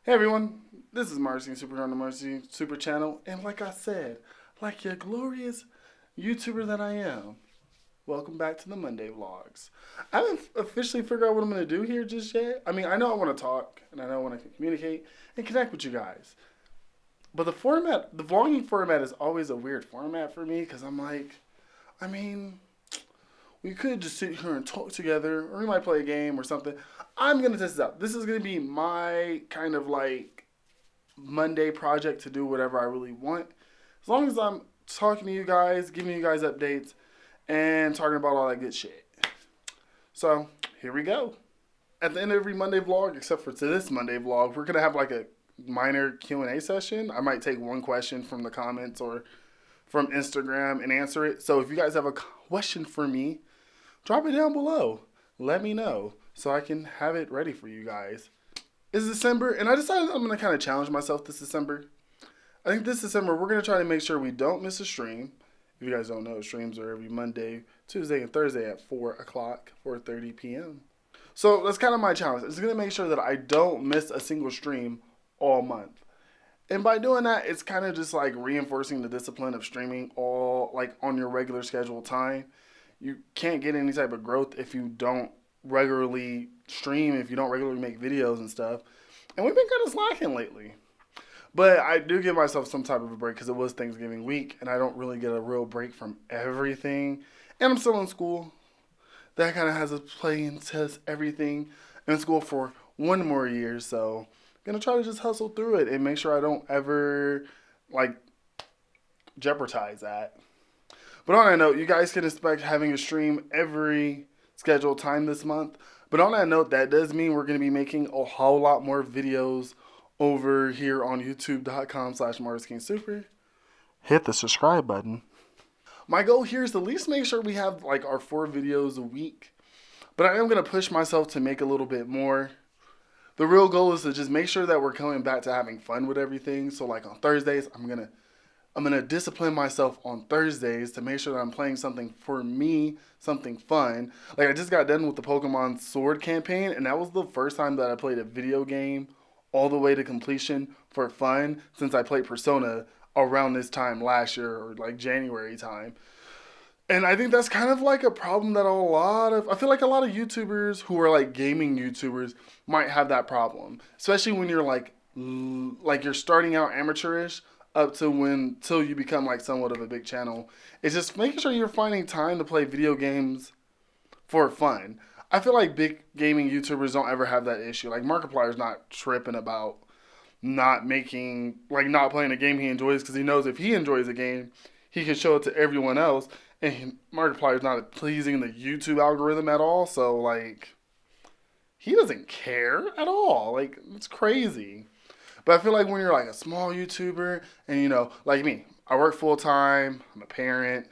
Hey everyone, this is Marcy, Super on the Marcy Super Channel, and like I said, like your glorious YouTuber that I am, welcome back to the Monday vlogs. I haven't officially figured out what I'm going to do here just yet. I mean, I know I want to talk, and I know I want to communicate and connect with you guys. But the vlogging format is always a weird format for me, because I'm like, I mean, we could just sit here and talk together, or we might play a game or something. I'm going to test this out. This is going to be my kind of like Monday project to do whatever I really want. As long as I'm talking to you guys, giving you guys updates, and talking about all that good shit. So, here we go. At the end of every Monday vlog, except for to this Monday vlog, we're going to have like a minor Q&A session. I might take one question from the comments or from Instagram and answer it. So if you guys have a question for me, drop it down below. Let me know so I can have it ready for you guys. It's December, and I decided I'm going to kind of challenge myself this December. I think this December, we're going to try to make sure we don't miss a stream. If you guys don't know, streams are every Monday, Tuesday, and Thursday at 4 o'clock, 4:30 p.m. So that's kind of my challenge. It's going to make sure that I don't miss a single stream all month. And by doing that, it's kind of just like reinforcing the discipline of streaming all like on your regular scheduled time. You can't get any type of growth if you don't regularly stream, if you don't regularly make videos and stuff. And we've been kind of slacking lately. But I do give myself some type of a break because it was Thanksgiving week and I don't really get a real break from everything. And I'm still in school. That kind of has a play and test everything. I'm in school for one more year, so I'm going to try to just hustle through it and make sure I don't ever like jeopardize that. But on that note, you guys can expect having a stream every scheduled time this month. But on that note, that does mean we're going to be making a whole lot more videos over here on youtube.com/MarzKingSuper. Hit the subscribe button. My goal here is to at least make sure we have like our 4 videos a week. But I am going to push myself to make a little bit more. The real goal is to just make sure that we're coming back to having fun with everything. So like on Thursdays, I'm gonna discipline myself on Thursdays to make sure that I'm playing something for me, something fun. Like I just got done with the Pokemon Sword campaign, and that was the first time that I played a video game all the way to completion for fun since I played Persona around this time last year or like January time. And I think that's kind of like a problem that I feel like a lot of YouTubers who are like gaming YouTubers might have that problem, especially when you're like you're starting out amateurish up to till you become like somewhat of a big channel. It's just making sure you're finding time to play video games for fun. I feel like big gaming YouTubers don't ever have that issue. Like Markiplier's not tripping about not playing a game he enjoys because he knows if he enjoys a game, he can show it to everyone else. And Markiplier's not pleasing the YouTube algorithm at all. So like, he doesn't care at all. Like, it's crazy. But I feel like when you're like a small YouTuber and, you know, like me, I work full time, I'm a parent,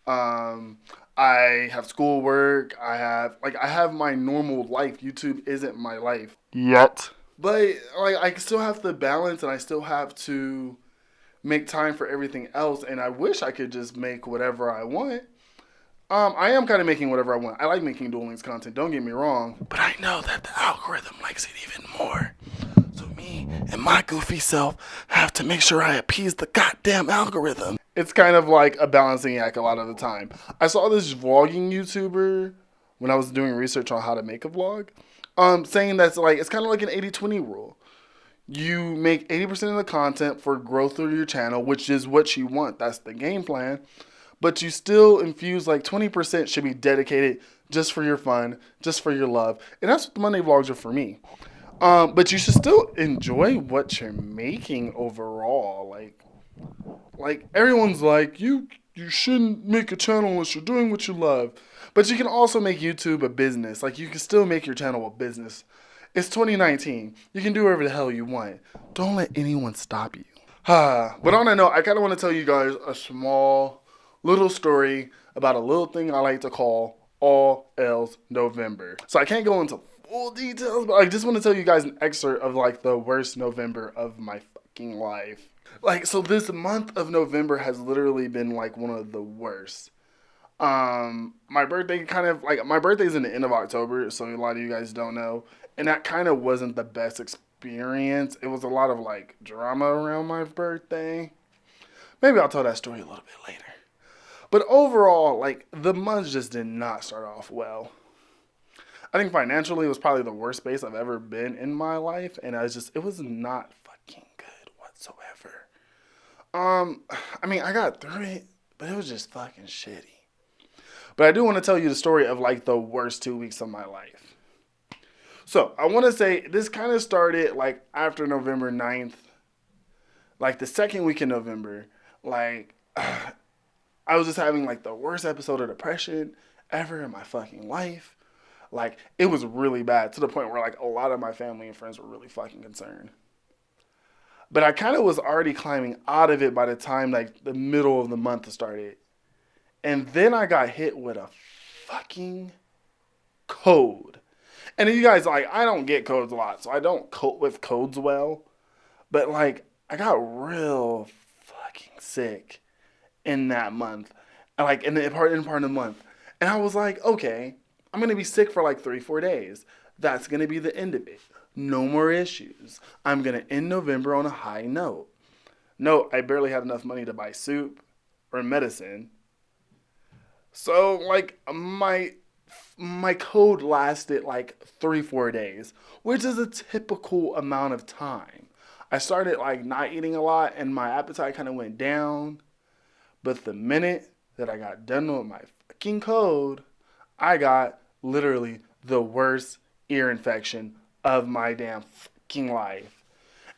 I have schoolwork, I have my normal life. YouTube isn't my life yet. But like I still have to balance and I still have to make time for everything else, and I wish I could just make whatever I want. I am kind of making whatever I want. I like making Duel Links content, don't get me wrong. But I know that the algorithm likes it even more. So me and my goofy self have to make sure I appease the goddamn algorithm. It's kind of like a balancing act a lot of the time. I saw this vlogging YouTuber when I was doing research on how to make a vlog, saying that's like, it's kind of like an 80-20 rule. You make 80% of the content for growth through your channel, which is what you want. That's the game plan. But you still infuse like 20% should be dedicated just for your fun, just for your love. And that's what the Monday vlogs are for me. But you should still enjoy what you're making overall. Like everyone's like, you shouldn't make a channel unless you're doing what you love. But you can also make YouTube a business. Like you can still make your channel a business. It's 2019. You can do whatever the hell you want. Don't let anyone stop you. But on that note, I kind of want to tell you guys a small little story about a little thing I like to call All Else November. So I can't go into full details, but I just want to tell you guys an excerpt of like the worst November of my fucking life. Like, so this month of November has literally been like one of the worst. My birthday's in the end of October, so a lot of you guys don't know. And that kind of wasn't the best experience. It was a lot of like drama around my birthday. Maybe I'll tell that story a little bit later. But overall, like, the month just did not start off well. I think financially it was probably the worst space I've ever been in my life, and it was not fucking good whatsoever. I mean, I got through it, but it was just fucking shitty. But I do want to tell you the story of like the worst 2 weeks of my life. So I want to say this kind of started like after November 9th, like the second week in November. Like, I was just having like the worst episode of depression ever in my fucking life. Like, it was really bad to the point where like a lot of my family and friends were really fucking concerned. But I kind of was already climbing out of it by the time like the middle of the month started. And then I got hit with a fucking code. And you guys, like, I don't get codes a lot, so I don't cope with codes well. But like, I got real fucking sick in that month. Like, in part of the month. And I was like, okay, I'm going to be sick for like 3-4 days. That's going to be the end of it. No more issues. I'm going to end November on a high note. No, I barely had enough money to buy soup or medicine. So, like, my code lasted like 3-4 days, which is a typical amount of time. I started like not eating a lot and my appetite kind of went down. But the minute that I got done with my fucking code, I got literally the worst ear infection of my damn fucking life.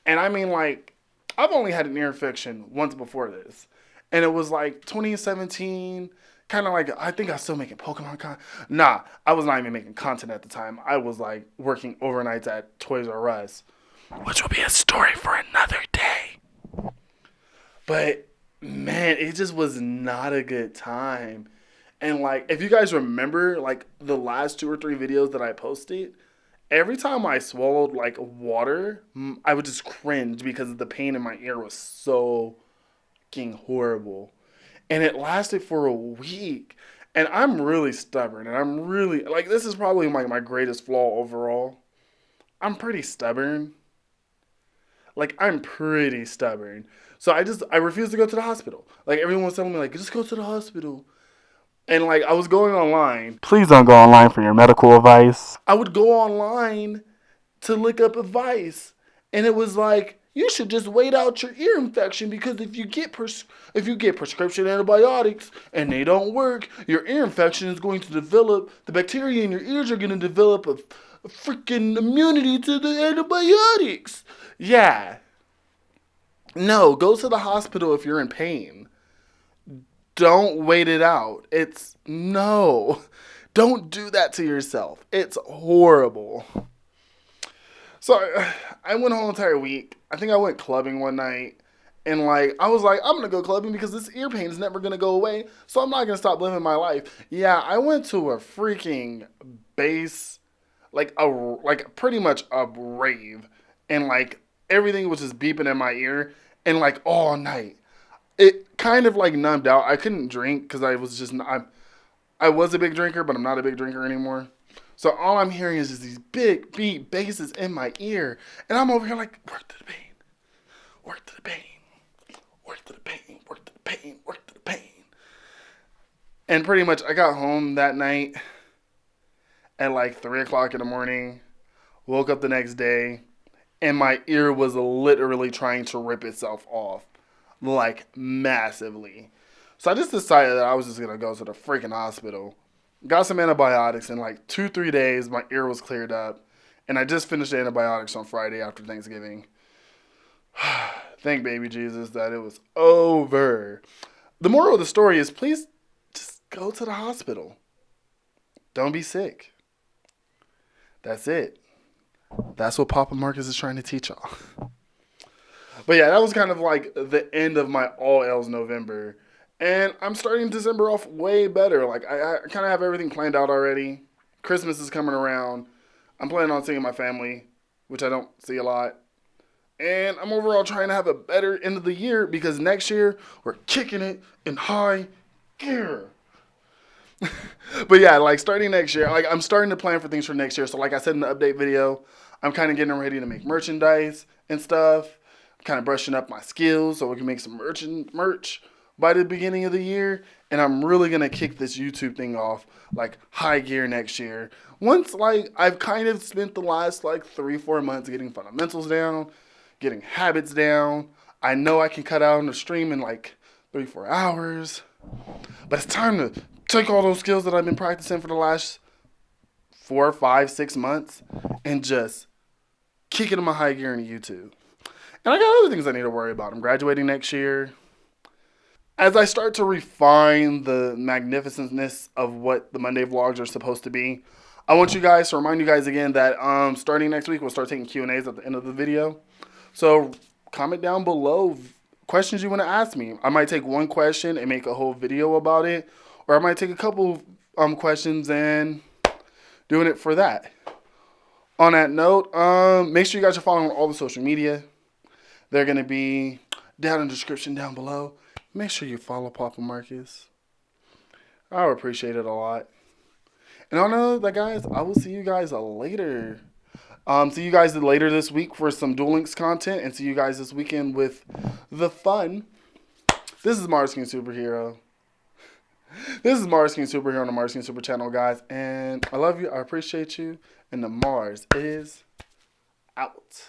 And I mean, like, I've only had an ear infection once before this. And it was like 2017, kind of like, I think I was still making Pokemon content. Nah, I was not even making content at the time. I was like working overnights at Toys R Us, which will be a story for another day. But man, it just was not a good time. And like, if you guys remember, like the last 2 or 3 videos that I posted, every time I swallowed like water, I would just cringe because the pain in my ear was so fucking horrible. And it lasted for a week. And I'm really stubborn. And I'm really, like, this is probably my greatest flaw overall. I'm pretty stubborn. Like, I'm pretty stubborn. So I refuse to go to the hospital. Like, everyone was telling me, like, just go to the hospital. And, like, I was going online. Please don't go online for your medical advice. I would go online to look up advice. And it was like, you should just wait out your ear infection because if you get prescription antibiotics and they don't work, your ear infection is going to develop, the bacteria in your ears are going to develop a freaking immunity to the antibiotics. Yeah. No, go to the hospital if you're in pain. Don't wait it out. No. Don't do that to yourself. It's horrible. So I went a whole entire week. I think I went clubbing one night. And like, I was like, I'm going to go clubbing because this ear pain is never going to go away. So I'm not going to stop living my life. Yeah, I went to a freaking base, like pretty much a rave. And like, everything was just beeping in my ear. And like, all night. It kind of like numbed out. I couldn't drink because I was a big drinker, but I'm not a big drinker anymore. So all I'm hearing is just these big beat basses in my ear. And I'm over here like, work to the pain. Work to the pain. Work to the pain. Work to the pain. Work to the pain. And pretty much I got home that night at like 3 o'clock in the morning. Woke up the next day. And my ear was literally trying to rip itself off. Like, massively. So I just decided that I was just going to go to the freaking hospital. Got some antibiotics. In like 2-3 days, my ear was cleared up. And I just finished the antibiotics on Friday after Thanksgiving. Thank baby Jesus that it was over. The moral of the story is please just go to the hospital. Don't be sick. That's it. That's what Papa Marcus is trying to teach y'all. But yeah, that was kind of like the end of my all else November. And I'm starting December off way better. Like, I kind of have everything planned out already. Christmas is coming around. I'm planning on seeing my family, which I don't see a lot. And I'm overall trying to have a better end of the year because next year we're kicking it in high gear. But yeah, like starting next year, like I'm starting to plan for things for next year. So like I said in the update video, I'm kind of getting ready to make merchandise and stuff. I'm kind of brushing up my skills so we can make some merch by the beginning of the year. And I'm really gonna kick this YouTube thing off like high gear next year. Once like I've kind of spent the last like 3-4 months getting fundamentals down, getting habits down. I know I can cut out on the stream in like 3-4 hours. But it's time to take all those skills that I've been practicing for the last 4, 5, 6 months and just kick it in my high gear in YouTube. And I got other things I need to worry about. I'm graduating next year. As I start to refine the magnificentness of what the Monday vlogs are supposed to be, I want you guys to remind you guys again that starting next week, we'll start taking Q&As at the end of the video. So comment down below questions you want to ask me. I might take one question and make a whole video about it, or I might take a couple questions and doing it for that. On that note, make sure you guys are following all the social media. They're going to be down in the description down below. Make sure you follow Papa Marcus. I would appreciate it a lot. And I know that, guys, I will see you guys later. See you guys later this week for some Duel Links content, and see you guys this weekend with the fun. This is MArz King Superhero. This is MArz King Superhero on the MArz King Super channel, guys. And I love you. I appreciate you. And the MArz is out.